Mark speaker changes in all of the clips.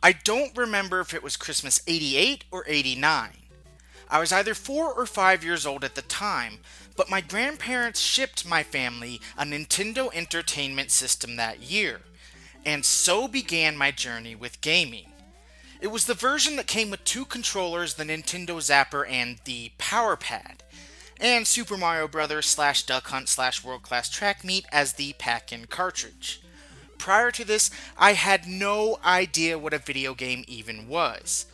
Speaker 1: I don't remember if it was Christmas 88 or 89. I was either 4 or 5 years old at the time, but my grandparents shipped my family a Nintendo Entertainment System that year, and so began my journey with gaming. It was the version that came with two controllers, the Nintendo Zapper and the Power Pad, and Super Mario Bros. / Duck Hunt / World Class Track Meet as the pack-in cartridge. Prior to this, I had no idea what a video game even was.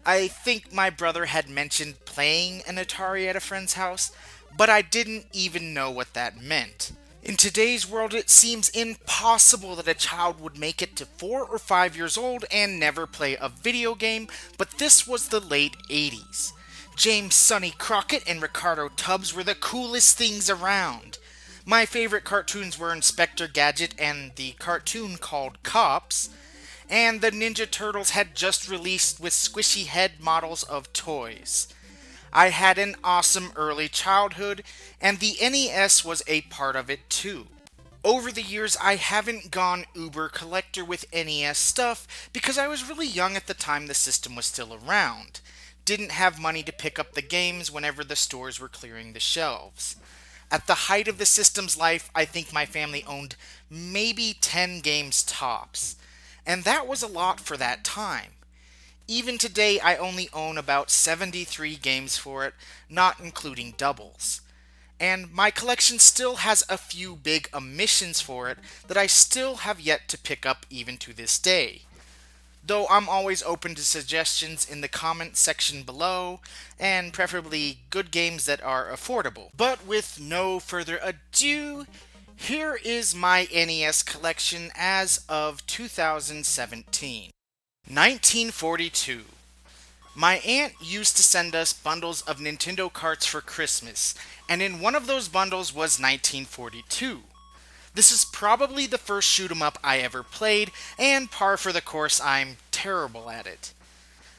Speaker 1: I think my brother had mentioned playing an Atari at a friend's house, but I didn't even know what that meant. In today's world, it seems impossible that a child would make it to 4 or 5 years old and never play a video game, but this was the late 80s. James Sonny Crockett and Ricardo Tubbs were the coolest things around. My favorite cartoons were Inspector Gadget and the cartoon called Cops, and the Ninja Turtles had just released with squishy head models of toys. I had an awesome early childhood, and the NES was a part of it too. Over the years, I haven't gone uber collector with NES stuff because I was really young at the time the system was still around. Didn't have money to pick up the games whenever the stores were clearing the shelves. At the height of the system's life, I think my family owned maybe 10 games tops. And that was a lot for that time. Even today, I only own about 73 games for it, not including doubles. And my collection still has a few big omissions for it that I still have yet to pick up even to this day. Though I'm always open to suggestions in the comment section below, and preferably good games that are affordable. But with no further ado, here is my NES collection as of 2017. 1942. My aunt used to send us bundles of Nintendo carts for Christmas, and in one of those bundles was 1942. This is probably the first shoot 'em up I ever played, and par for the course, I'm terrible at it.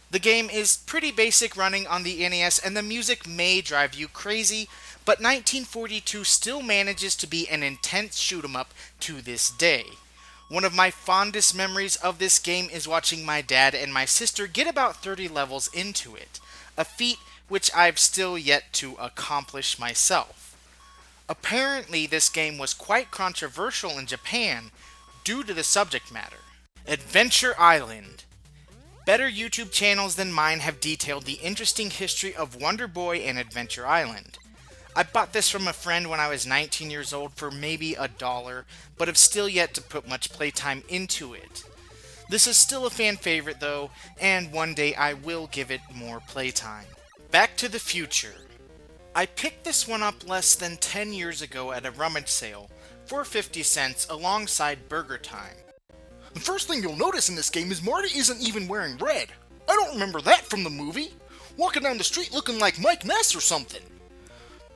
Speaker 1: The game is pretty basic running on the NES, and the music may drive you crazy, but 1942 still manages to be an intense shoot 'em up to this day. One of my fondest memories of this game is watching my dad and my sister get about 30 levels into it, a feat which I've still yet to accomplish myself. Apparently, this game was quite controversial in Japan due to the subject matter. Adventure Island. Better YouTube channels than mine have detailed the interesting history of Wonder Boy and Adventure Island. I bought this from a friend when I was 19 years old for maybe $1, but have still yet to put much playtime into it. This is still a fan favorite though, and one day I will give it more playtime. Back to the Future. I picked this one up less than 10 years ago at a rummage sale for 50 cents alongside Burgertime.
Speaker 2: The first thing you'll notice in this game is Marty isn't even wearing red. I don't remember that from the movie. Walking down the street looking like Mike Ness or something.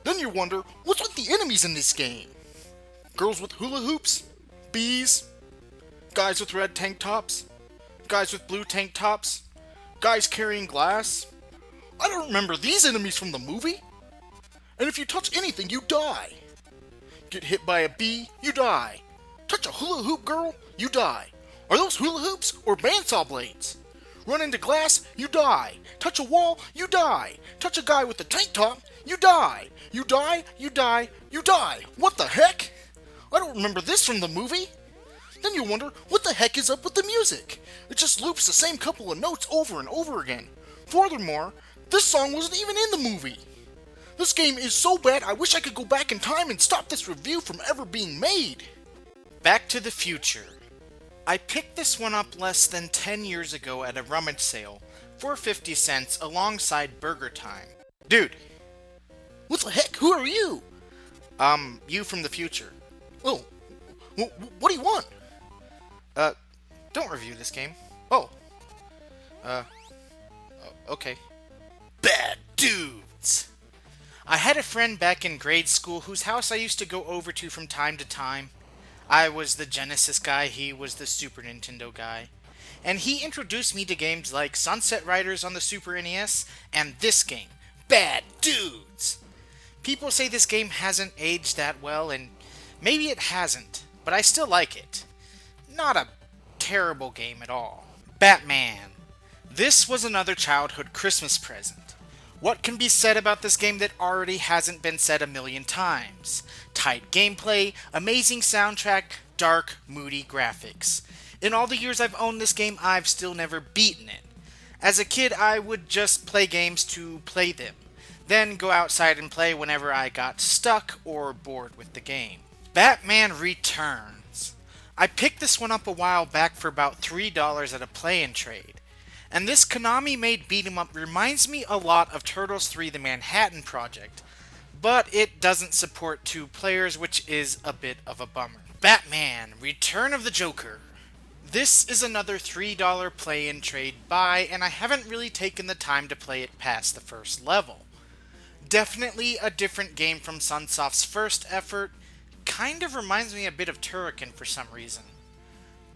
Speaker 2: Then you wonder, what's with the enemies in this game? Girls with hula hoops? Bees? Guys with red tank tops? Guys with blue tank tops? Guys carrying glass? I don't remember these enemies from the movie. And if you touch anything, you die. Get hit by a bee, you die. Touch a hula hoop girl, you die. Are those hula hoops or bandsaw blades? Run into glass, you die. Touch a wall, you die. Touch a guy with a tank top, you die. You die, you die, you die. What the heck? I don't remember this from the movie. Then you wonder, what the heck is up with the music? It just loops the same couple of notes over and over again. Furthermore, this song wasn't even in the movie. This game is so bad, I wish I could go back in time and stop this review from ever being made.
Speaker 1: Back to the Future. I picked this one up less than 10 years ago at a rummage sale for 50 cents alongside Burgertime.
Speaker 2: Dude, what the heck? Who are you?
Speaker 1: You from the future.
Speaker 2: Oh, what do you want?
Speaker 1: Don't review this game.
Speaker 2: Oh.
Speaker 1: Okay.
Speaker 2: Bad dudes.
Speaker 1: I had a friend back in grade school whose house I used to go over to from time to time. I was the Genesis guy, he was the Super Nintendo guy. And he introduced me to games like Sunset Riders on the Super NES, and this game, Bad Dudes. People say this game hasn't aged that well, and maybe it hasn't, but I still like it. Not a terrible game at all. Batman. This was another childhood Christmas present. What can be said about this game that already hasn't been said a million times? Tight gameplay, amazing soundtrack, dark, moody graphics. In all the years I've owned this game, I've still never beaten it. As a kid, I would just play games to play them, then go outside and play whenever I got stuck or bored with the game. Batman Returns. I picked this one up a while back for about $3 at a play-and-trade. And this Konami-made beat-em-up reminds me a lot of Turtles 3 The Manhattan Project, but it doesn't support 2 players, which is a bit of a bummer. Batman Return of the Joker. This is another $3 play-and-trade buy, and I haven't really taken the time to play it past the first level. Definitely a different game from Sunsoft's first effort. Kind of reminds me a bit of Turrican for some reason.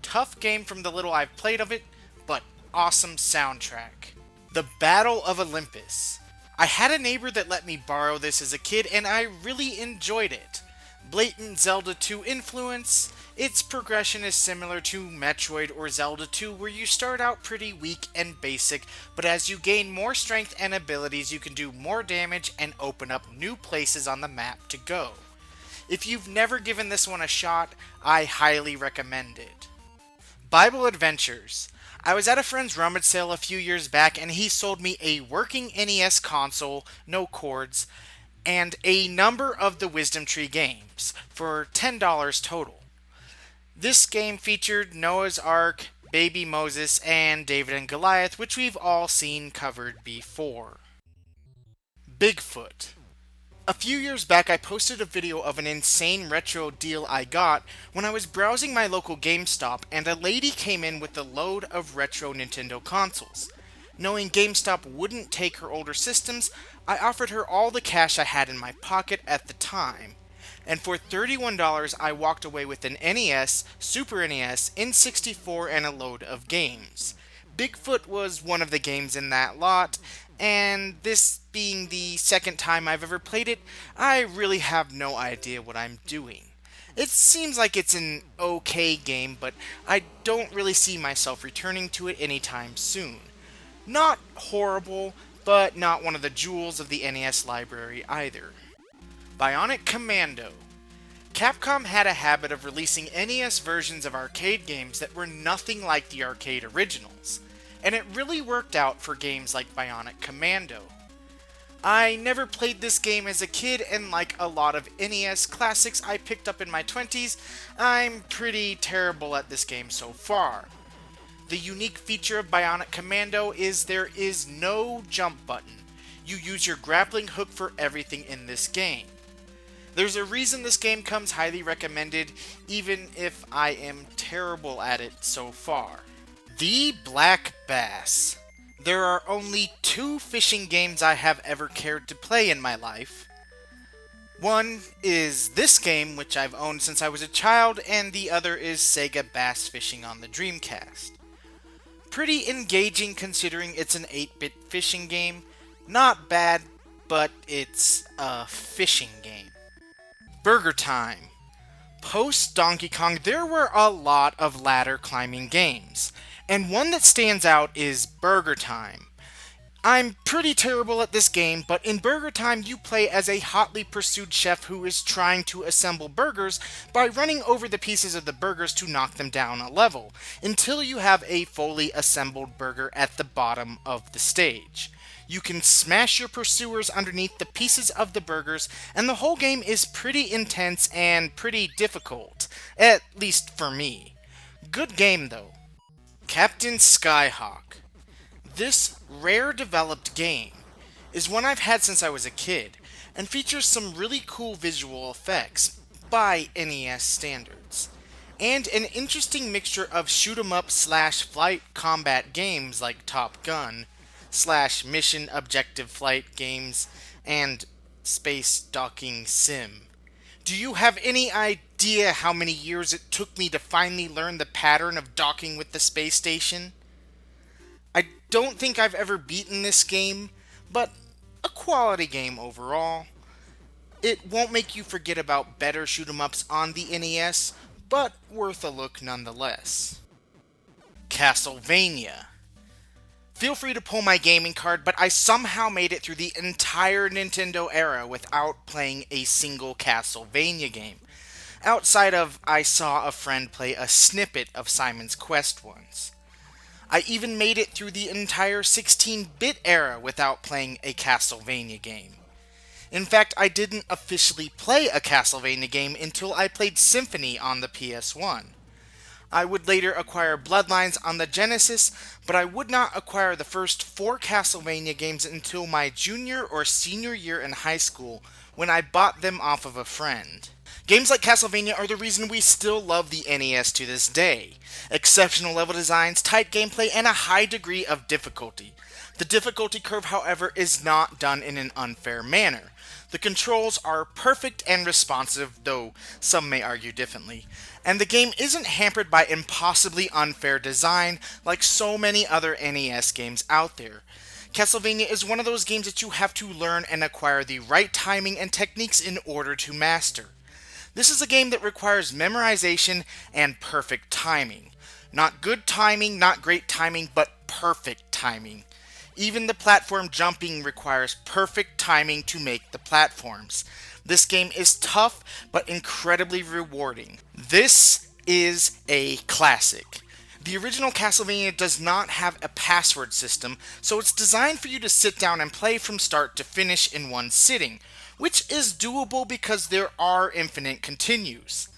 Speaker 1: Tough game from the little I've played of it, but awesome soundtrack. The Battle of Olympus. I had a neighbor that let me borrow this as a kid, and I really enjoyed it. Blatant Zelda 2 influence. Its progression is similar to Metroid or Zelda 2, where you start out pretty weak and basic, but as you gain more strength and abilities, you can do more damage and open up new places on the map to go. If you've never given this one a shot, I highly recommend it. Bible Adventures. I was at a friend's rummage sale a few years back, and he sold me a working NES console, no cords, and a number of the Wisdom Tree games for $10 total. This game featured Noah's Ark, Baby Moses, and David and Goliath, which we've all seen covered before. Bigfoot. A few years back, I posted a video of an insane retro deal I got when I was browsing my local GameStop, and a lady came in with a load of retro Nintendo consoles. Knowing GameStop wouldn't take her older systems, I offered her all the cash I had in my pocket at the time. And for $31, I walked away with an NES, Super NES, N64, and a load of games. Bigfoot was one of the games in that lot, and this being the second time I've ever played it, I really have no idea what I'm doing. It seems like it's an okay game, but I don't really see myself returning to it anytime soon. Not horrible, but not one of the jewels of the NES library either. Bionic Commando. Capcom had a habit of releasing NES versions of arcade games that were nothing like the arcade originals, and it really worked out for games like Bionic Commando. I never played this game as a kid, and like a lot of NES classics I picked up in my 20s, I'm pretty terrible at this game so far. The unique feature of Bionic Commando is there is no jump button. You use your grappling hook for everything in this game. There's a reason this game comes highly recommended, even if I am terrible at it so far. The Black Bass. There are only 2 fishing games I have ever cared to play in my life. One is this game, which I've owned since I was a child, and the other is Sega Bass Fishing on the Dreamcast. Pretty engaging considering it's an 8-bit fishing game. Not bad, but it's a fishing game. Burgertime. Post Donkey Kong, there were a lot of ladder climbing games, and one that stands out is Burgertime. I'm pretty terrible at this game, but in Burgertime you play as a hotly pursued chef who is trying to assemble burgers by running over the pieces of the burgers to knock them down a level, until you have a fully assembled burger at the bottom of the stage. You can smash your pursuers underneath the pieces of the burgers, and the whole game is pretty intense and pretty difficult, at least for me. Good game though. Captain Skyhawk. This rare developed game is one I've had since I was a kid, and features some really cool visual effects, by NES standards, and an interesting mixture of shoot-'em-up / flight combat games like Top Gun, / mission objective flight games, and space docking sim. Do you have any idea how many years it took me to finally learn the pattern of docking with the space station? I don't think I've ever beaten this game, but a quality game overall. It won't make you forget about better shoot-'em-ups on the NES, but worth a look nonetheless. Castlevania. Feel free to pull my gaming card, but I somehow made it through the entire Nintendo era without playing a single Castlevania game. Outside of I saw a friend play a snippet of Simon's Quest once. I even made it through the entire 16-bit era without playing a Castlevania game. In fact, I didn't officially play a Castlevania game until I played Symphony on the PS1. I would later acquire Bloodlines on the Genesis, but I would not acquire the first 4 Castlevania games until my junior or senior year in high school, when I bought them off of a friend. Games like Castlevania are the reason we still love the NES to this day. Exceptional level designs, tight gameplay, and a high degree of difficulty. The difficulty curve, however, is not done in an unfair manner. The controls are perfect and responsive, though some may argue differently. And the game isn't hampered by impossibly unfair design like so many other NES games out there. Castlevania is one of those games that you have to learn and acquire the right timing and techniques in order to master. This is a game that requires memorization and perfect timing. Not good timing, not great timing, but perfect timing. Even the platform jumping requires perfect timing to make the platforms. This game is tough, but incredibly rewarding. This is a classic. The original Castlevania does not have a password system, so it's designed for you to sit down and play from start to finish in one sitting, which is doable because there are infinite continues.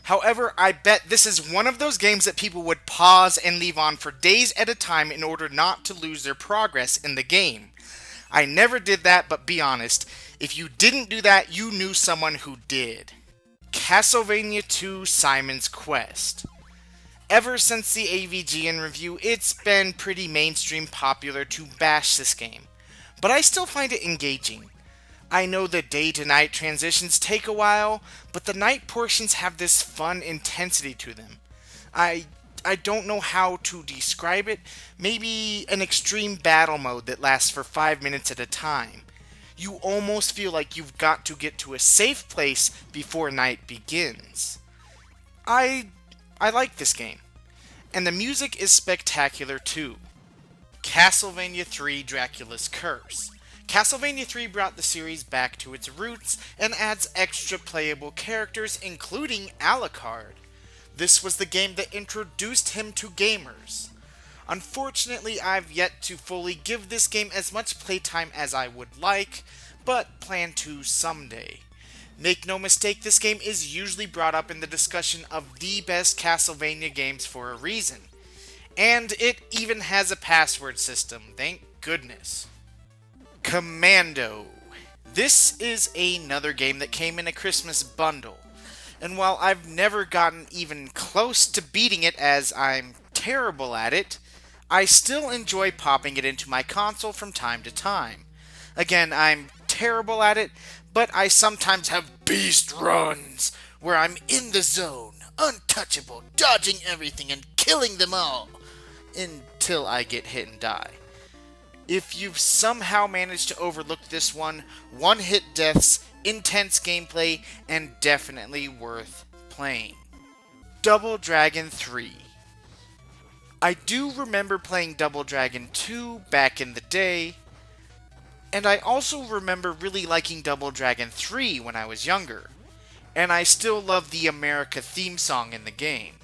Speaker 1: However, I bet this is one of those games that people would pause and leave on for days at a time in order not to lose their progress in the game. I never did that, but be honest, if you didn't do that, you knew someone who did. Castlevania II Simon's Quest. Ever since the AVGN review, it's been pretty mainstream popular to bash this game, but I still find it engaging. I know the day-to-night transitions take a while, but the night portions have this fun intensity to them. I don't know how to describe it. Maybe an extreme battle mode that lasts for 5 minutes at a time. You almost feel like you've got to get to a safe place before night begins. I like this game. And the music is spectacular too. Castlevania III Dracula's Curse. Castlevania 3 brought the series back to its roots and adds extra playable characters, including Alucard. This was the game that introduced him to gamers. Unfortunately, I've yet to fully give this game as much playtime as I would like, but plan to someday. Make no mistake, this game is usually brought up in the discussion of the best Castlevania games for a reason. And it even has a password system, thank goodness. Commando. This is another game that came in a Christmas bundle, and while I've never gotten even close to beating it as I'm terrible at it, I still enjoy popping it into my console from time to time. Again, I'm terrible at it, but I sometimes have beast runs where I'm in the zone, untouchable, dodging everything and killing them all, until I get hit and die. If you've somehow managed to overlook this one-hit deaths, intense gameplay, and definitely worth playing. Double Dragon 3. I do remember playing Double Dragon 2 back in the day, and I also remember really liking Double Dragon 3 when I was younger, and I still love the America theme song in the game.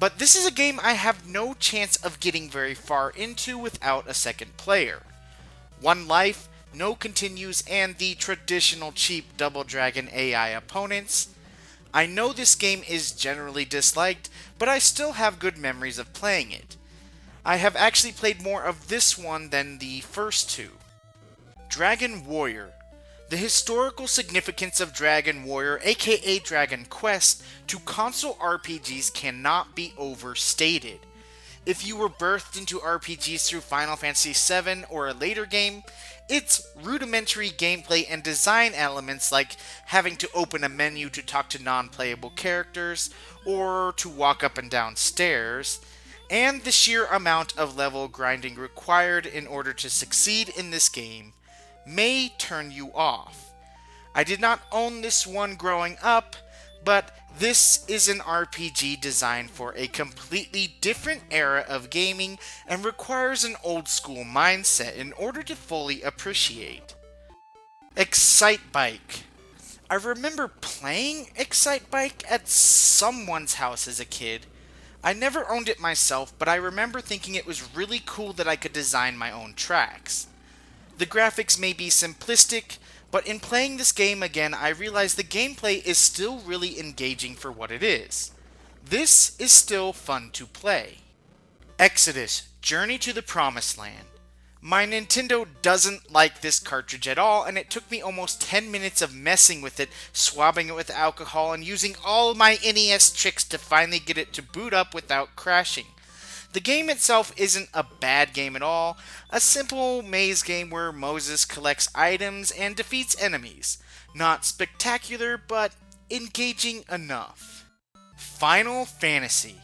Speaker 1: But this is a game I have no chance of getting very far into without a second player. One life, no continues, and the traditional cheap Double Dragon AI opponents. I know this game is generally disliked, but I still have good memories of playing it. I have actually played more of this one than the first two. Dragon Warrior. The historical significance of Dragon Warrior, aka Dragon Quest, to console RPGs cannot be overstated. If you were birthed into RPGs through Final Fantasy VII or a later game, its rudimentary gameplay and design elements like having to open a menu to talk to non-playable characters, or to walk up and down stairs, and the sheer amount of level grinding required in order to succeed in this game, may turn you off. I did not own this one growing up, but this is an RPG designed for a completely different era of gaming and requires an old school mindset in order to fully appreciate. Excitebike. I remember playing Excitebike at someone's house as a kid. I never owned it myself, but I remember thinking it was really cool that I could design my own tracks. The graphics may be simplistic, but in playing this game again, I realized the gameplay is still really engaging for what it is. This is still fun to play. Exodus: Journey to the Promised Land. My Nintendo doesn't like this cartridge at all, and it took me almost 10 minutes of messing with it, swabbing it with alcohol, and using all my NES tricks to finally get it to boot up without crashing. The game itself isn't a bad game at all, a simple maze game where Moses collects items and defeats enemies. Not spectacular, but engaging enough. Final Fantasy.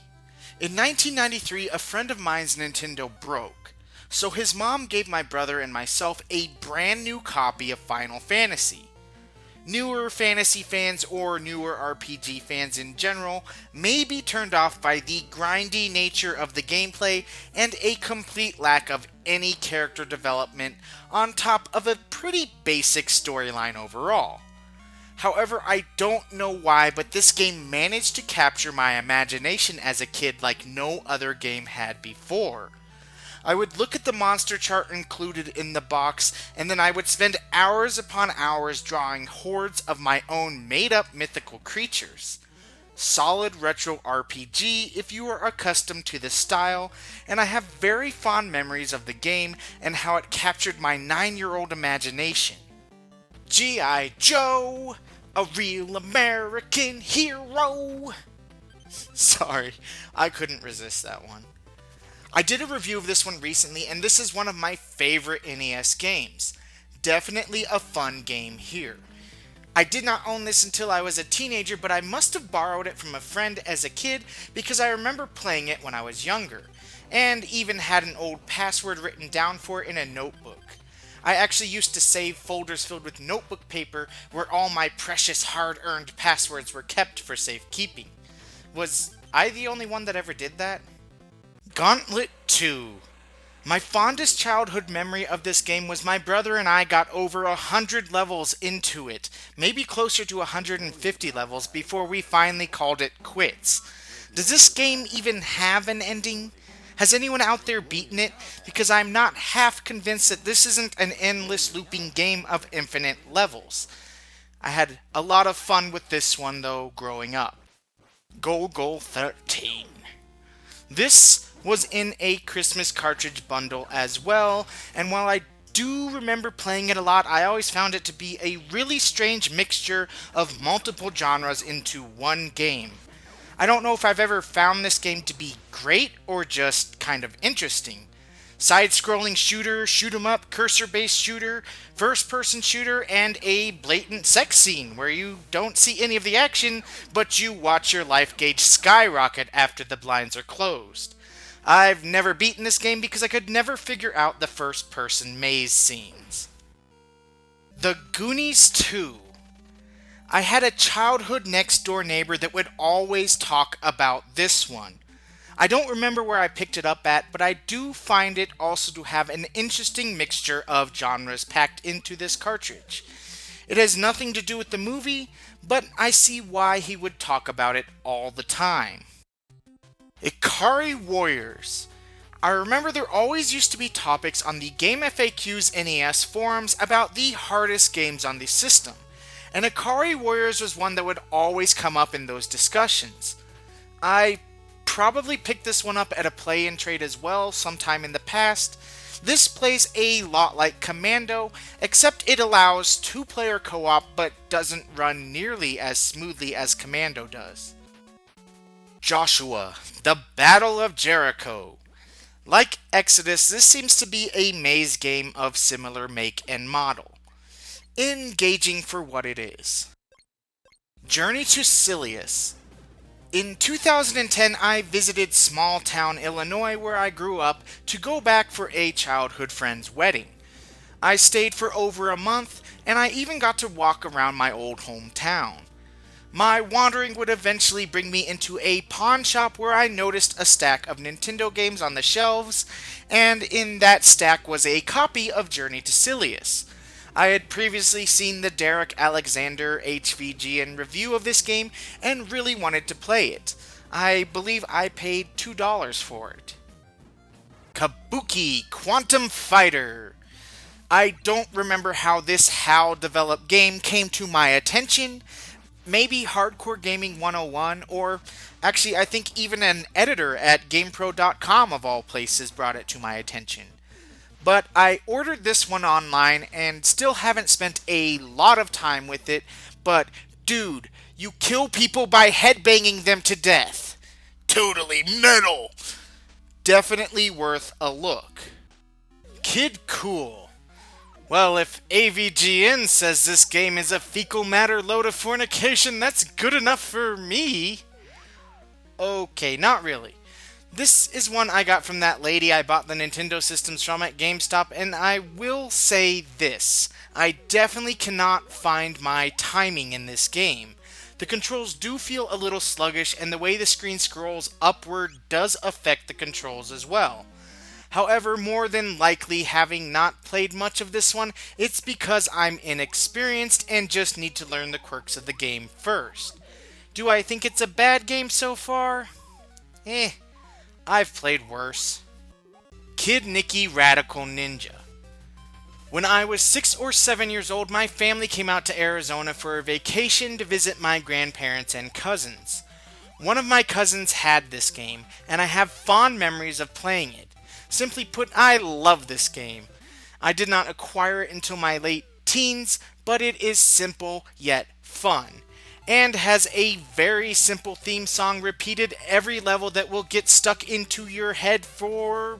Speaker 1: In 1993, a friend of mine's Nintendo broke, so his mom gave my brother and myself a brand new copy of Final Fantasy. Newer fantasy fans or newer RPG fans in general may be turned off by the grindy nature of the gameplay and a complete lack of any character development on top of a pretty basic storyline overall. However, I don't know why, but this game managed to capture my imagination as a kid like no other game had before. I would look at the monster chart included in the box, and then I would spend hours upon hours drawing hordes of my own made-up mythical creatures. Solid retro RPG if you are accustomed to the style, and I have very fond memories of the game and how it captured my 9-year-old imagination. G.I. Joe, a real American hero. Sorry, I couldn't resist that one. I did a review of this one recently, and this is one of my favorite NES games. Definitely a fun game here. I did not own this until I was a teenager, but I must have borrowed it from a friend as a kid because I remember playing it when I was younger, and even had an old password written down for it in a notebook. I actually used to save folders filled with notebook paper where all my precious hard-earned passwords were kept for safekeeping. Was I the only one that ever did that? Gauntlet II. My fondest childhood memory of this game was my brother and I got over 100 levels into it, maybe closer to 150 levels before we finally called it quits. Does this game even have an ending? Has anyone out there beaten it? Because I'm not half convinced that this isn't an endless looping game of infinite levels. I had a lot of fun with this one though growing up. Golgo 13. This was in a Christmas cartridge bundle as well, and while I do remember playing it a lot, I always found it to be a really strange mixture of multiple genres into one game. I don't know if I've ever found this game to be great or just kind of interesting. Side-scrolling shooter, shoot-'em-up, cursor-based shooter, first-person shooter, and a blatant sex scene where you don't see any of the action, but you watch your life gauge skyrocket after the blinds are closed. I've never beaten this game because I could never figure out the first-person maze scenes. The Goonies II. I had a childhood next-door neighbor that would always talk about this one. I don't remember where I picked it up at, but I do find it also to have an interesting mixture of genres packed into this cartridge. It has nothing to do with the movie, but I see why he would talk about it all the time. Ikari Warriors. I remember there always used to be topics on the Game FAQ's NES forums about the hardest games on the system, and Ikari Warriors was one that would always come up in those discussions. I probably picked this one up at a play-in trade as well sometime in the past. This plays a lot like Commando, except it allows 2-player co-op but doesn't run nearly as smoothly as Commando does. Joshua, the Battle of Jericho. Like Exodus, this seems to be a maze game of similar make and model. Engaging for what it is. Journey to Silius. In 2010, I visited small town Illinois where I grew up to go back for a childhood friend's wedding. I stayed for over a month, and I even got to walk around my old hometown. My wandering would eventually bring me into a pawn shop where I noticed a stack of Nintendo games on the shelves, and in that stack was a copy of Journey to Silius. I had previously seen the Derek Alexander HVG and review of this game and really wanted to play it. I believe I paid $2 for it. Kabuki Quantum Fighter. I don't remember how this HAL developed game came to my attention. Maybe Hardcore Gaming 101, or actually I think even an editor at GamePro.com of all places brought it to my attention. But I ordered this one online and still haven't spent a lot of time with it, but dude, you kill people by headbanging them to death.
Speaker 2: Totally metal!
Speaker 1: Definitely worth a look. Kid Cool. Well, if AVGN says this game is a fecal matter load of fornication, that's good enough for me. Okay, not really. This is one I got from that lady I bought the Nintendo systems from at GameStop, and I will say this. I definitely cannot find my timing in this game. The controls do feel a little sluggish, and the way the screen scrolls upward does affect the controls as well. However, more than likely, having not played much of this one, it's because I'm inexperienced and just need to learn the quirks of the game first. Do I think it's a bad game so far? I've played worse. Kid Nicky Radical Ninja. When I was 6 or 7 years old, my family came out to Arizona for a vacation to visit my grandparents and cousins. One of my cousins had this game, and I have fond memories of playing it. Simply put, I love this game. I did not acquire it until my late teens, but it is simple yet fun, and has a very simple theme song repeated every level that will get stuck into your head for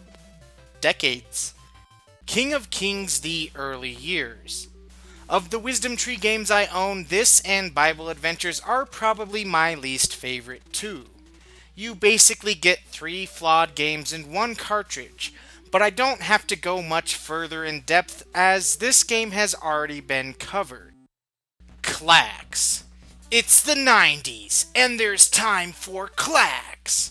Speaker 1: decades. King of Kings: The Early Years. Of the Wisdom Tree games I own, this and Bible Adventures are probably my least favorite too. You basically get 3 flawed games in one cartridge, but I don't have to go much further in depth as this game has already been covered. Clax. It's the 90s, and there's time for Clax.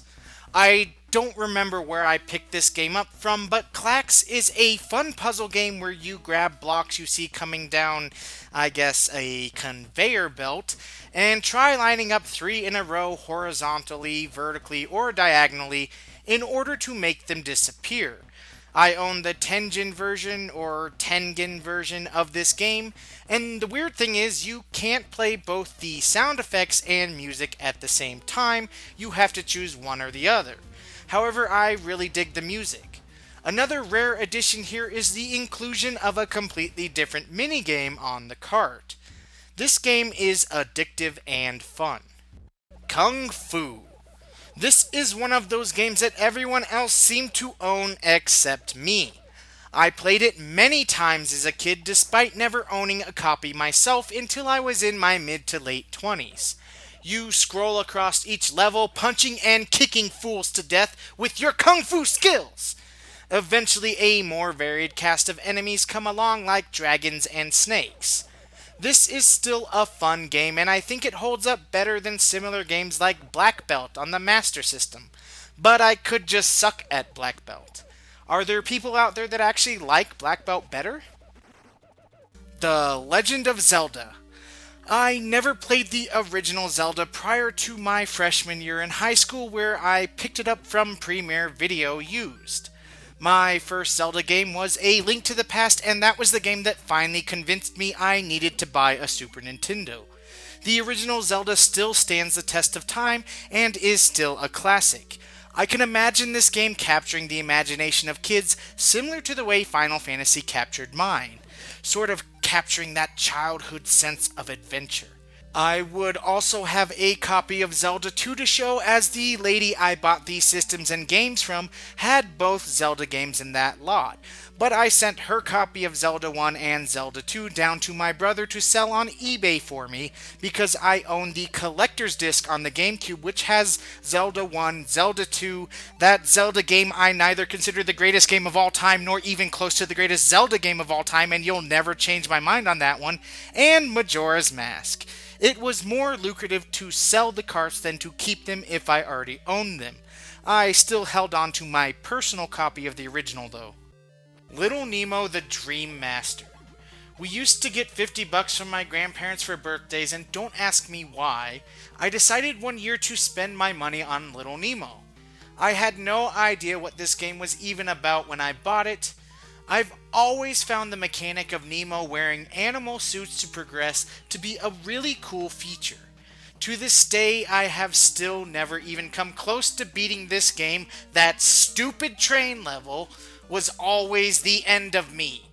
Speaker 1: I don't remember where I picked this game up from, but Clax is a fun puzzle game where you grab blocks you see coming down, I guess, a conveyor belt, and try lining up 3 in a row horizontally, vertically, or diagonally in order to make them disappear. I own the Tengen version or Tengen version of this game, and the weird thing is you can't play both the sound effects and music at the same time. You have to choose one or the other. However, I really dig the music. Another rare addition here is the inclusion of a completely different minigame on the cart. This game is addictive and fun. Kung Fu. This is one of those games that everyone else seemed to own except me. I played it many times as a kid despite never owning a copy myself until I was in my mid to late 20s. You scroll across each level, punching and kicking fools to death with your kung fu skills. Eventually, a more varied cast of enemies come along like dragons and snakes. This is still a fun game, and I think it holds up better than similar games like Black Belt on the Master System. But I could just suck at Black Belt. Are there people out there that actually like Black Belt better? The Legend of Zelda. I never played the original Zelda prior to my freshman year in high school, where I picked it up from Premiere Video used. My first Zelda game was A Link to the Past, and that was the game that finally convinced me I needed to buy a Super Nintendo. The original Zelda still stands the test of time and is still a classic. I can imagine this game capturing the imagination of kids similar to the way Final Fantasy captured mine, sort of capturing that childhood sense of adventure. I would also have a copy of Zelda 2 to show, as the lady I bought these systems and games from had both Zelda games in that lot, but I sent her copy of Zelda 1 and Zelda 2 down to my brother to sell on eBay for me because I own the collector's disc on the GameCube, which has Zelda 1, Zelda 2, that Zelda game I neither consider the greatest game of all time nor even close to the greatest Zelda game of all time, and you'll never change my mind on that one, and Majora's Mask. It was more lucrative to sell the carts than to keep them if I already owned them. I still held on to my personal copy of the original though. Little Nemo the Dream Master. We used to get $50 from my grandparents for birthdays, and don't ask me why, I decided one year to spend my money on Little Nemo. I had no idea what this game was even about when I bought it. I've always found the mechanic of Nemo wearing animal suits to progress to be a really cool feature. To this day, I have still never even come close to beating this game. That stupid train level was always the end of me.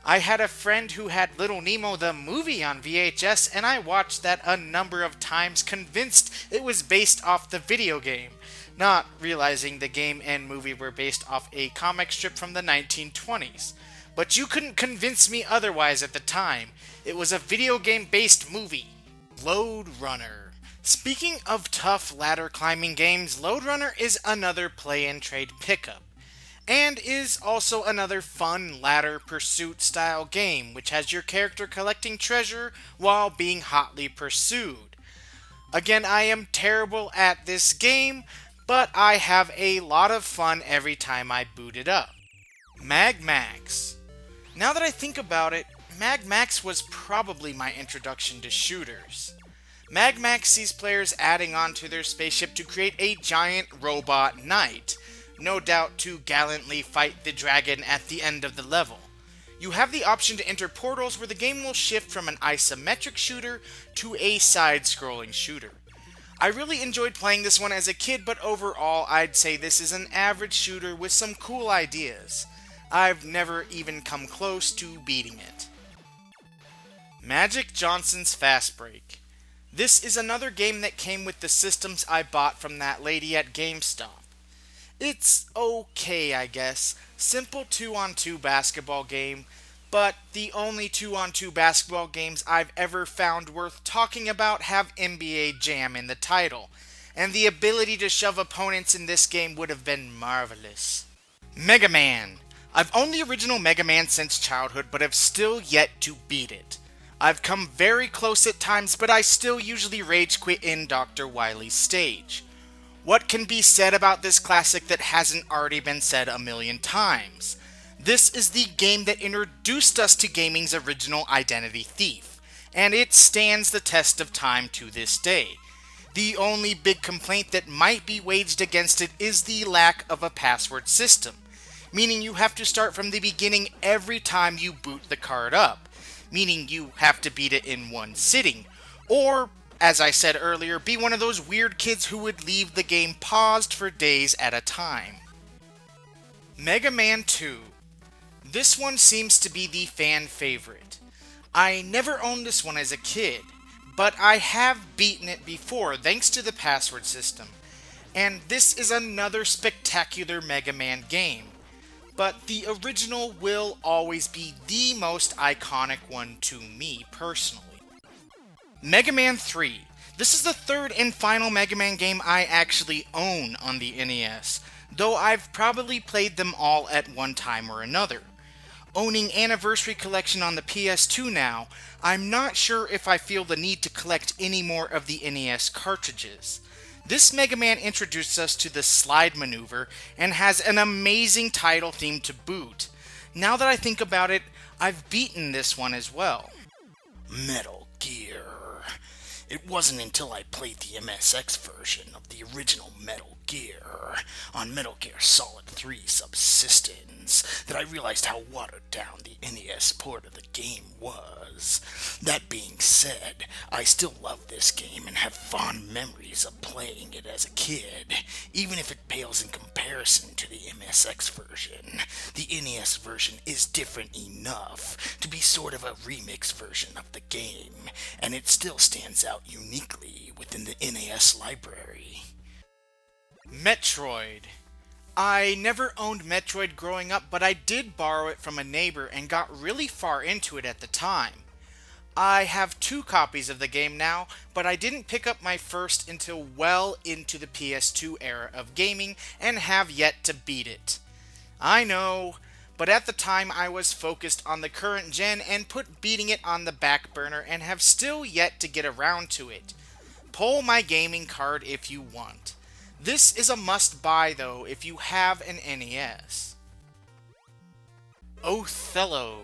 Speaker 1: I had a friend who had Little Nemo the movie on VHS, and I watched that a number of times, convinced it was based off the video game, not realizing the game and movie were based off a comic strip from the 1920s. But you couldn't convince me otherwise at the time. It was a video game-based movie. Lode Runner. Speaking of tough ladder climbing games, Lode Runner is another play-and-trade pickup, and is also another fun ladder pursuit style game, which has your character collecting treasure while being hotly pursued. Again, I am terrible at this game, but I have a lot of fun every time I boot it up. Mag Max. Now that I think about it, Mag Max was probably my introduction to shooters. Mag Max sees players adding onto their spaceship to create a giant robot knight, no doubt to gallantly fight the dragon at the end of the level. You have the option to enter portals where the game will shift from an isometric shooter to a side-scrolling shooter. I really enjoyed playing this one as a kid, but overall I'd say this is an average shooter with some cool ideas. I've never even come close to beating it. Magic Johnson's Fast Break. This is another game that came with the systems I bought from that lady at GameStop. It's okay, I guess. Simple 2-on-2 basketball game, but the only 2-on-2 basketball games I've ever found worth talking about have NBA Jam in the title, and the ability to shove opponents in this game would have been marvelous. Mega Man. I've owned the original Mega Man since childhood, but have still yet to beat it. I've come very close at times, but I still usually rage quit in Dr. Wily's stage. What can be said about this classic that hasn't already been said a million times? This is the game that introduced us to gaming's original identity thief, and it stands the test of time to this day. The only big complaint that might be waged against it is the lack of a password system, meaning you have to start from the beginning every time you boot the card up, meaning you have to beat it in one sitting, or, as I said earlier, be one of those weird kids who would leave the game paused for days at a time. Mega Man 2. This one seems to be the fan favorite. I never owned this one as a kid, but I have beaten it before thanks to the password system, and this is another spectacular Mega Man game. But the original will always be the most iconic one to me personally. Mega Man 3. This is the third and final Mega Man game I actually own on the NES, though I've probably played them all at one time or another. Owning Anniversary Collection on the PS2 now, I'm not sure if I feel the need to collect any more of the NES cartridges. This Mega Man introduced us to the slide maneuver and has an amazing title theme to boot. Now that I think about it, I've beaten this one as well.
Speaker 2: Metal Gear. It wasn't until I played the MSX version of the original Metal Gear on Metal Gear Solid 3 Subsistence that I realized how watered down the NES port of the game was. That being said, I still love this game and have fond memories of playing it as a kid, even if it pales in comparison to the MSX version. The NES version is different enough to be sort of a remix version of the game, and it still stands out uniquely within the NES library.
Speaker 1: Metroid. I never owned Metroid growing up, but I did borrow it from a neighbor and got really far into it at the time. I have two copies of the game now, but I didn't pick up my first until well into the PS2 era of gaming and have yet to beat it. I know, but at the time I was focused on the current gen and put beating it on the back burner and have still yet to get around to it. Pull my gaming card if you want. This is a must-buy though if you have an NES. Othello.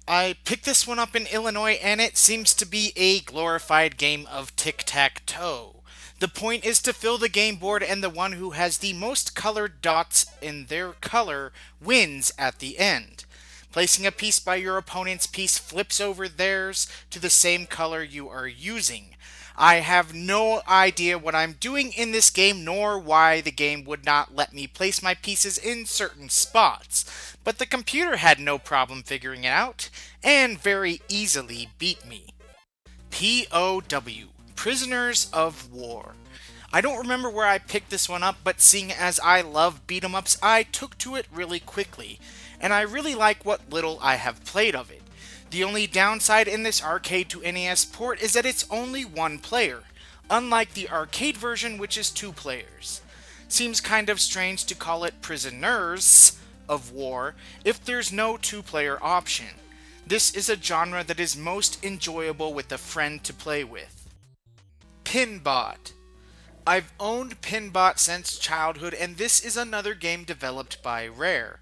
Speaker 1: I picked this one up in Illinois and it seems to be a glorified game of tic-tac-toe. The point is to fill the game board and the one who has the most colored dots in their color wins at the end. Placing a piece by your opponent's piece flips over theirs to the same color you are using. I have no idea what I'm doing in this game nor why the game would not let me place my pieces in certain spots, but the computer had no problem figuring it out and very easily beat me. POW, Prisoners of War. I don't remember where I picked this one up, but seeing as I love beat-em-ups, I took to it really quickly, and I really like what little I have played of it. The only downside in this arcade to NES port is that it's only one player, unlike the arcade version which is two players. Seems kind of strange to call it Prisoners of War if there's no two-player option. This is a genre that is most enjoyable with a friend to play with. Pinbot. I've owned Pinbot since childhood, and this is another game developed by Rare.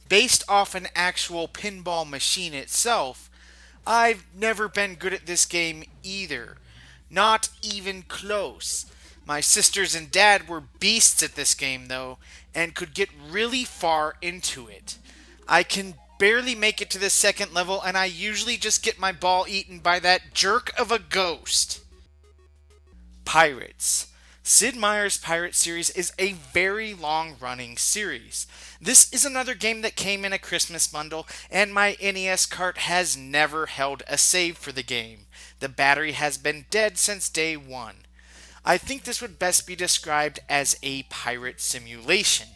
Speaker 1: Based off an actual pinball machine itself, I've never been good at this game either. Not even close. My sisters and dad were beasts at this game though, and could get really far into it. I can barely make it to the second level, and I usually just get my ball eaten by that jerk of a ghost. Pirates. Sid Meier's Pirate series is a very long-running series. This is another game that came in a Christmas bundle, and my NES cart has never held a save for the game. The battery has been dead since day one. I think this would best be described as a pirate simulation.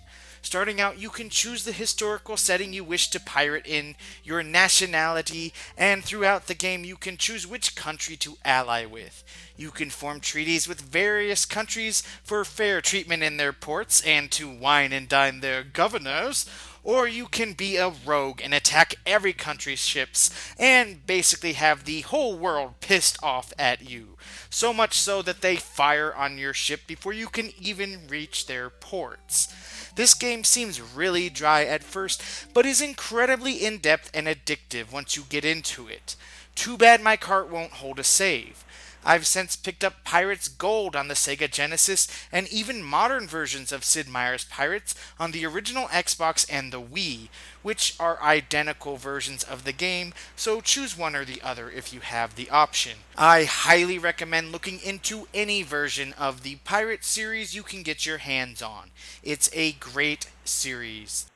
Speaker 1: Starting out, you can choose the historical setting you wish to pirate in, your nationality, and throughout the game you can choose which country to ally with. You can form treaties with various countries for fair treatment in their ports and to wine and dine their governors, or you can be a rogue and attack every country's ships and basically have the whole world pissed off at you. So much so that they fire on your ship before you can even reach their ports. This game seems really dry at first, but is incredibly in-depth and addictive once you get into it. Too bad my cart won't hold a save. I've since picked up Pirates Gold on the Sega Genesis and even modern versions of Sid Meier's Pirates on the original Xbox and the Wii, which are identical versions of the game, so choose one or the other if you have the option. I highly recommend looking into any version of the Pirate series you can get your hands on. It's a great series.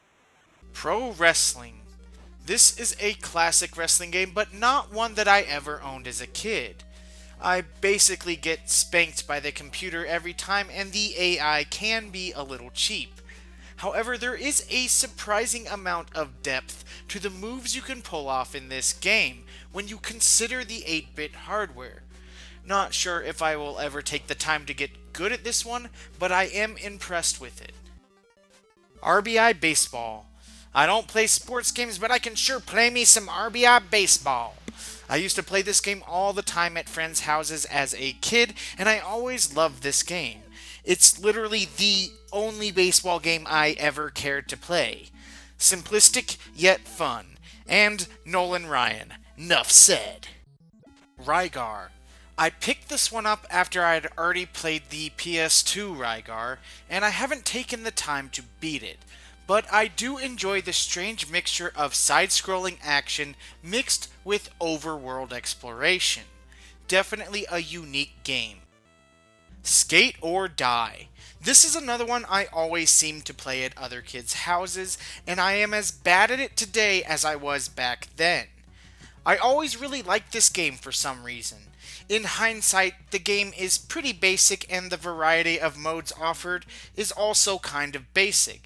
Speaker 1: Pro Wrestling. This is a classic wrestling game, but not one that I ever owned as a kid. I basically get spanked by the computer every time, and the AI can be a little cheap. However, there is a surprising amount of depth to the moves you can pull off in this game when you consider the 8-bit hardware. Not sure if I will ever take the time to get good at this one, but I am impressed with it. RBI Baseball. I don't play sports games, but I can sure play me some RBI Baseball. I used to play this game all the time at friends' houses as a kid, and I always loved this game. It's literally the only baseball game I ever cared to play. Simplistic, yet fun. And Nolan Ryan. Nuff said. Rygar. I picked this one up after I had already played the PS2 Rygar, and I haven't taken the time to beat it. But I do enjoy the strange mixture of side-scrolling action mixed with overworld exploration. Definitely a unique game. Skate or Die. This is another one I always seem to play at other kids' houses, and I am as bad at it today as I was back then. I always really liked this game for some reason. In hindsight, the game is pretty basic and the variety of modes offered is also kind of basic.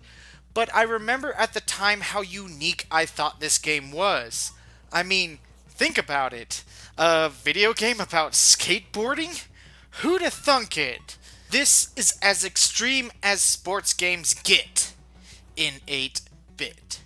Speaker 1: but I remember at the time how unique I thought this game was. I mean, think about it. A video game about skateboarding? Who'da thunk it? This is as extreme as sports games get in 8-bit.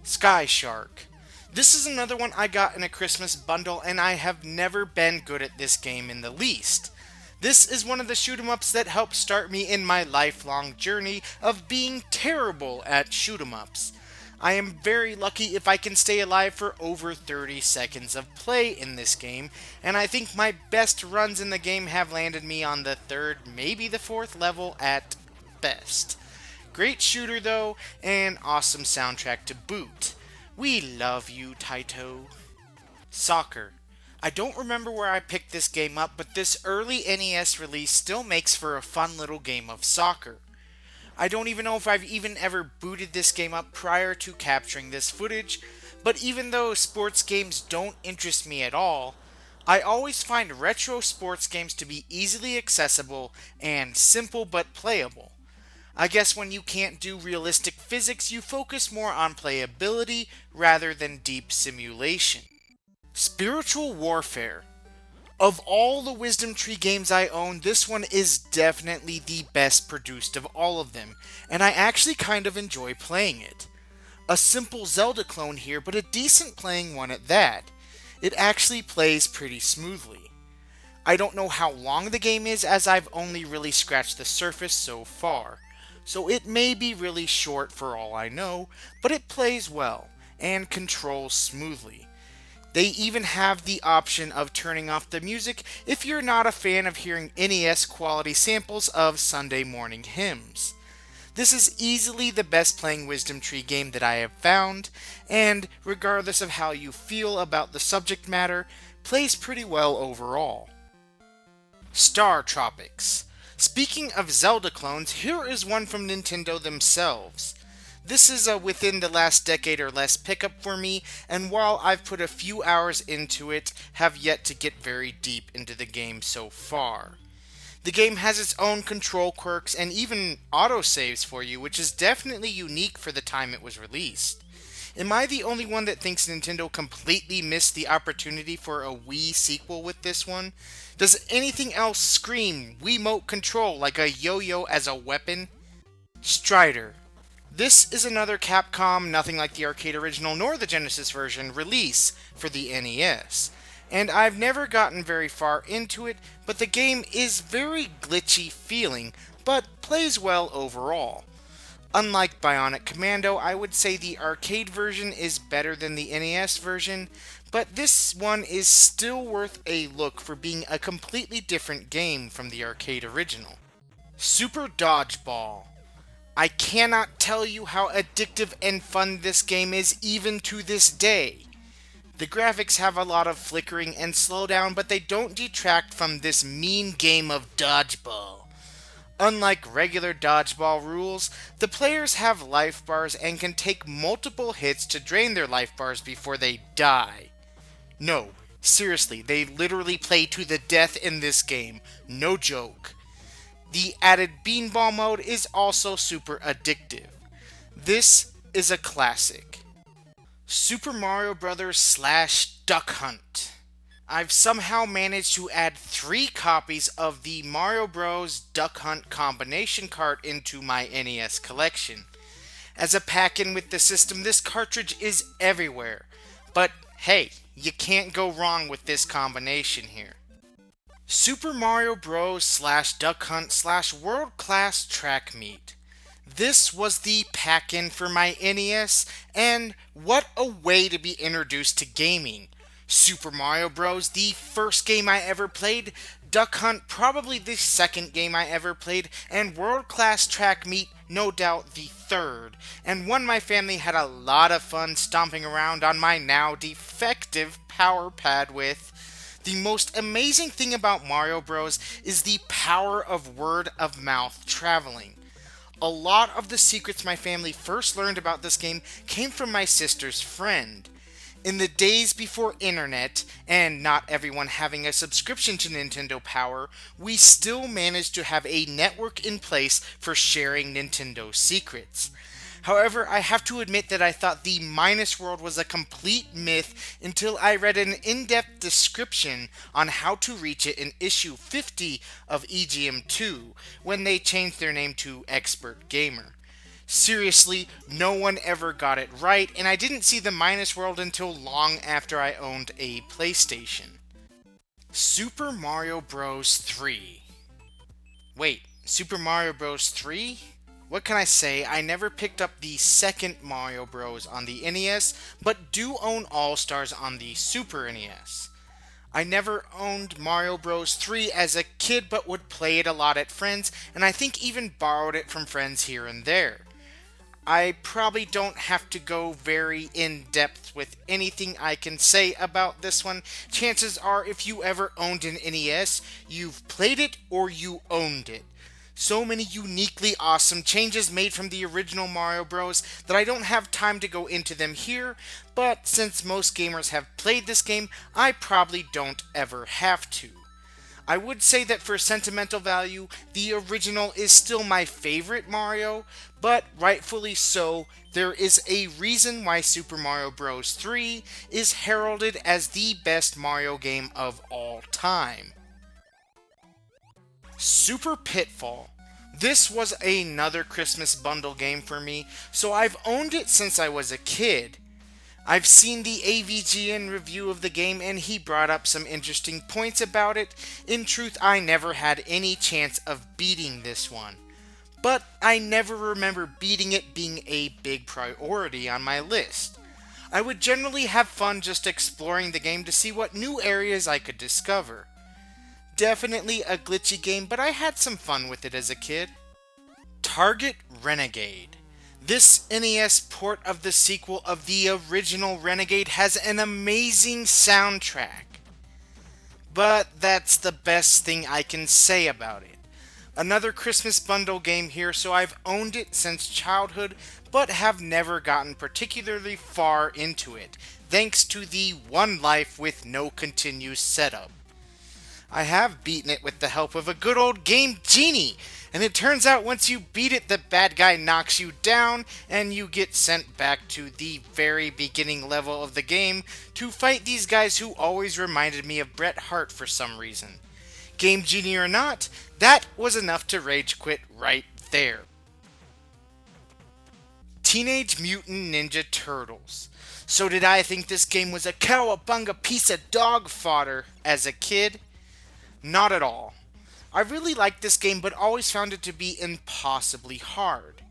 Speaker 1: Sky Shark. This is another one I got in a Christmas bundle, and I have never been good at this game in the least. This is one of the shoot-em-ups that helped start me in my lifelong journey of being terrible at shoot-em-ups. I am very lucky if I can stay alive for over 30 seconds of play in this game, and I think my best runs in the game have landed me on the 3rd, maybe the 4th level at best. Great shooter though, and awesome soundtrack to boot. We love you, Taito. Soccer. I don't remember where I picked this game up, but this early NES release still makes for a fun little game of soccer. I don't even know if I've even ever booted this game up prior to capturing this footage, but even though sports games don't interest me at all, I always find retro sports games to be easily accessible and simple but playable. I guess when you can't do realistic physics, you focus more on playability rather than deep simulation. Spiritual Warfare. Of all the Wisdom Tree games I own, this one is definitely the best produced of all of them, and I actually kind of enjoy playing it. A simple Zelda clone here, but a decent playing one at that. It actually plays pretty smoothly. I don't know how long the game is, as I've only really scratched the surface so far, so it may be really short for all I know, but it plays well and controls smoothly. They even have the option of turning off the music if you're not a fan of hearing NES quality samples of Sunday morning hymns. This is easily the best playing Wisdom Tree game that I have found, and regardless of how you feel about the subject matter, plays pretty well overall. Star Tropics. Speaking of Zelda clones, here is one from Nintendo themselves. This is a within the last decade or less pickup for me, and while I've put a few hours into it, have yet to get very deep into the game so far. The game has its own control quirks and even autosaves for you, which is definitely unique for the time it was released. Am I the only one that thinks Nintendo completely missed the opportunity for a Wii sequel with this one? Does anything else scream Wiimote control like a yo-yo as a weapon? Strider. This is another Capcom, nothing like the arcade original nor the Genesis version, release for the NES. And I've never gotten very far into it, but the game is very glitchy feeling, but plays well overall. Unlike Bionic Commando, I would say the arcade version is better than the NES version, but this one is still worth a look for being a completely different game from the arcade original. Super Dodgeball. I cannot tell you how addictive and fun this game is even to this day. The graphics have a lot of flickering and slowdown, but they don't detract from this mean game of dodgeball. Unlike regular dodgeball rules, the players have life bars and can take multiple hits to drain their life bars before they die. No, seriously, they literally play to the death in this game, no joke. The added beanball mode is also super addictive. This is a classic. Super Mario Bros. / Duck Hunt. I've somehow managed to add 3 copies of the Mario Bros. Duck Hunt combination cart into my NES collection. As a pack-in with the system, this cartridge is everywhere. But hey, you can't go wrong with this combination here. Super Mario Bros. / Duck Hunt / World Class Track Meet. This was the pack-in for my NES, and what a way to be introduced to gaming. Super Mario Bros., the first game I ever played, Duck Hunt, probably the second game I ever played, and World Class Track Meet, no doubt the third, and one my family had a lot of fun stomping around on my now defective power pad with. The most amazing thing about Mario Bros. Is the power of word of mouth traveling. A lot of the secrets my family first learned about this game came from my sister's friend. In the days before internet, and not everyone having a subscription to Nintendo Power, we still managed to have a network in place for sharing Nintendo secrets. However, I have to admit that I thought the Minus World was a complete myth until I read an in-depth description on how to reach it in issue 50 of EGM2 when they changed their name to Expert Gamer. Seriously, no one ever got it right, and I didn't see the Minus World until long after I owned a PlayStation. Super Mario Bros. 3. Wait, Super Mario Bros. 3? What can I say? I never picked up the second Mario Bros. On the NES, but do own All-Stars on the Super NES. I never owned Mario Bros. 3 as a kid, but would play it a lot at friends, and I think even borrowed it from friends here and there. I probably don't have to go very in-depth with anything I can say about this one. Chances are if you ever owned an NES, you've played it or you owned it. So many uniquely awesome changes made from the original Mario Bros. That I don't have time to go into them here, but since most gamers have played this game, I probably don't ever have to. I would say that for sentimental value, the original is still my favorite Mario, but rightfully so, there is a reason why Super Mario Bros. 3 is heralded as the best Mario game of all time. Super Pitfall. This was another Christmas bundle game for me, so I've owned it since I was a kid. I've seen the AVGN review of the game and he brought up some interesting points about it. In truth, I never had any chance of beating this one. But I never remember beating it being a big priority on my list. I would generally have fun just exploring the game to see what new areas I could discover. Definitely a glitchy game, but I had some fun with it as a kid. Target Renegade. This NES port of the sequel of the original Renegade has an amazing soundtrack. But that's the best thing I can say about it. Another Christmas bundle game here, so I've owned it since childhood, but have never gotten particularly far into it, thanks to the one life with no continuous setup. I have beaten it with the help of a good old Game Genie, and it turns out once you beat it, the bad guy knocks you down, and you get sent back to the very beginning level of the game to fight these guys who always reminded me of Bret Hart for some reason. Game Genie or not, that was enough to rage quit right there. Teenage Mutant Ninja Turtles. So did I think this game was a cowabunga piece of dog fodder as a kid? Not at all. I really liked this game, but always found it to be impossibly hard.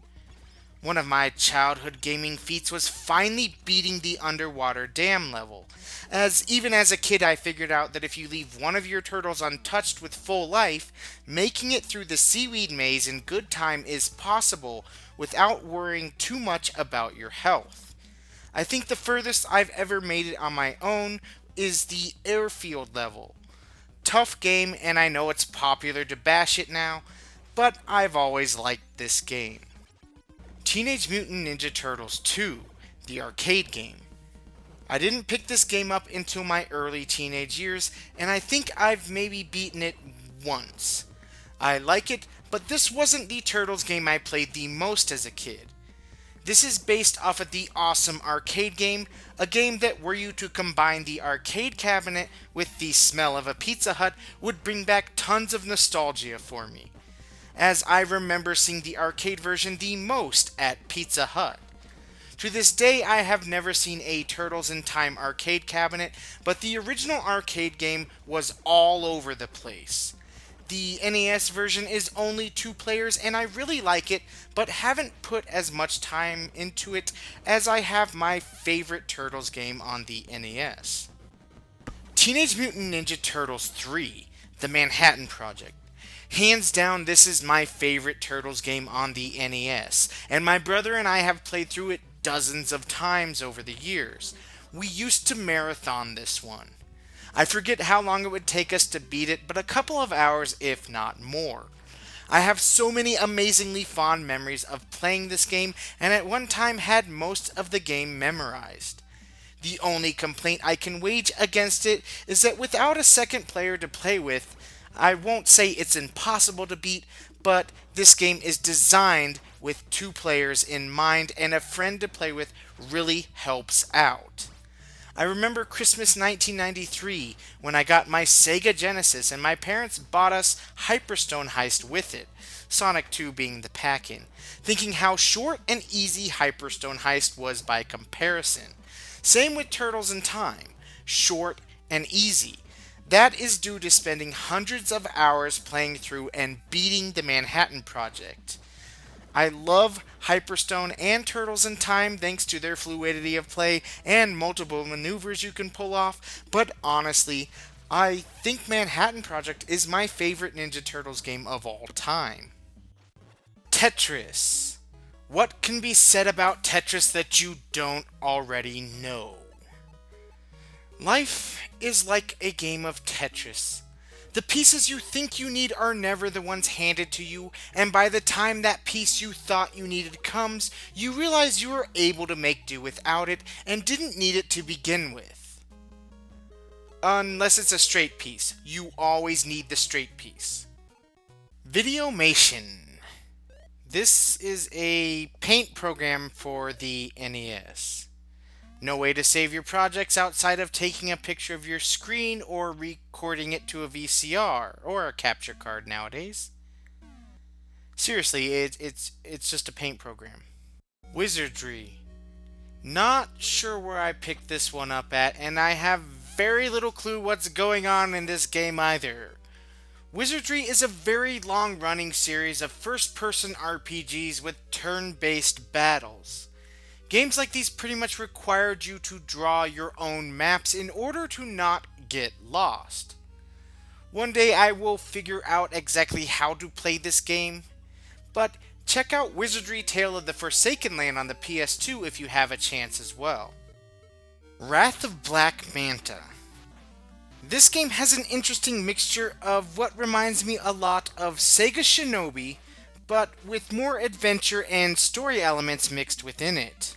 Speaker 1: One of my childhood gaming feats was finally beating the underwater dam level, as even as a kid I figured out that if you leave one of your turtles untouched with full life, making it through the seaweed maze in good time is possible without worrying too much about your health. I think the furthest I've ever made it on my own is the airfield level. Tough game, and I know it's popular to bash it now, but I've always liked this game. Teenage Mutant Ninja Turtles 2, the arcade game. I didn't pick this game up until my early teenage years, and I think I've maybe beaten it once. I like it, but this wasn't the Turtles game I played the most as a kid. This is based off of the awesome arcade game, a game that were you to combine the arcade cabinet with the smell of a Pizza Hut would bring back tons of nostalgia for me, as I remember seeing the arcade version the most at Pizza Hut. To this day, I have never seen a Turtles in Time arcade cabinet, but the original arcade game was all over the place. The NES version is only 2 players, and I really like it, but haven't put as much time into it as I have my favorite Turtles game on the NES. Teenage Mutant Ninja Turtles 3, The Manhattan Project. Hands down, this is my favorite Turtles game on the NES, and my brother and I have played through it dozens of times over the years. We used to marathon this one. I forget how long it would take us to beat it, but a couple of hours, if not more. I have so many amazingly fond memories of playing this game, and at one time had most of the game memorized. The only complaint I can wage against it is that without a second player to play with, I won't say it's impossible to beat, but this game is designed with two players in mind, and a friend to play with really helps out. I remember Christmas 1993 when I got my Sega Genesis and my parents bought us Hyperstone Heist with it, Sonic 2 being the pack-in, thinking how short and easy Hyperstone Heist was by comparison. Same with Turtles in Time, short and easy. That is due to spending hundreds of hours playing through and beating the Manhattan Project. I love Hyperstone and Turtles in Time thanks to their fluidity of play and multiple maneuvers you can pull off, but honestly, I think Manhattan Project is my favorite Ninja Turtles game of all time. Tetris. What can be said about Tetris that you don't already know? Life is like a game of Tetris. The pieces you think you need are never the ones handed to you, and by the time that piece you thought you needed comes, you realize you are able to make do without it and didn't need it to begin with. Unless it's a straight piece. You always need the straight piece. Videomation. This is a paint program for the NES. No way to save your projects outside of taking a picture of your screen or recording it to a VCR or a capture card nowadays. Seriously, it's just a paint program. Wizardry. Not sure where I picked this one up at, and I have very little clue what's going on in this game either. Wizardry is a very long-running series of first-person RPGs with turn-based battles. Games like these pretty much required you to draw your own maps in order to not get lost. One day I will figure out exactly how to play this game, but check out Wizardry Tale of the Forsaken Land on the PS2 if you have a chance as well. Wrath of Black Manta. This game has an interesting mixture of what reminds me a lot of Sega Shinobi, but with more adventure and story elements mixed within it.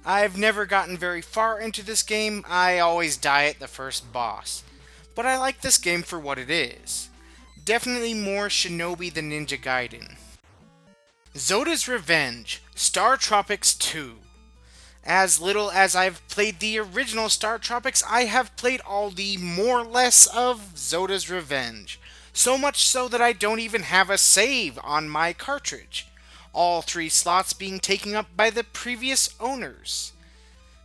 Speaker 1: I've never gotten very far into this game, I always die at the first boss. But I like this game for what it is. Definitely more Shinobi than Ninja Gaiden. Zoda's Revenge, Star Tropics 2. As little as I've played the original Star Tropics, I have played all the more or less of Zoda's Revenge. So much so that I don't even have a save on my cartridge. All 3 slots being taken up by the previous owners.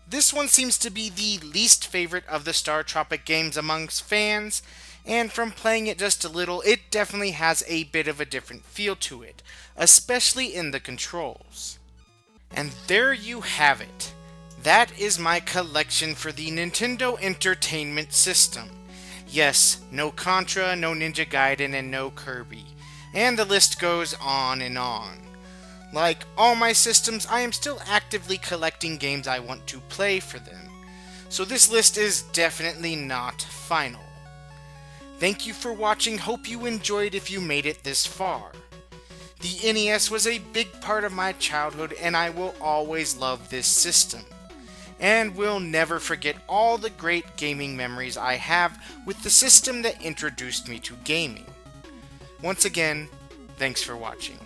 Speaker 1: This one seems to be the least favorite of the Star Tropic games amongst fans, and from playing it just a little, it definitely has a bit of a different feel to it, especially in the controls. And there you have it. That is my collection for the Nintendo Entertainment System. Yes, no Contra, no Ninja Gaiden, and no Kirby. And the list goes on and on. Like all my systems, I am still actively collecting games I want to play for them. So this list is definitely not final. Thank you for watching, hope you enjoyed if you made it this far. The NES was a big part of my childhood and I will always love this system. And will never forget all the great gaming memories I have with the system that introduced me to gaming. Once again, thanks for watching.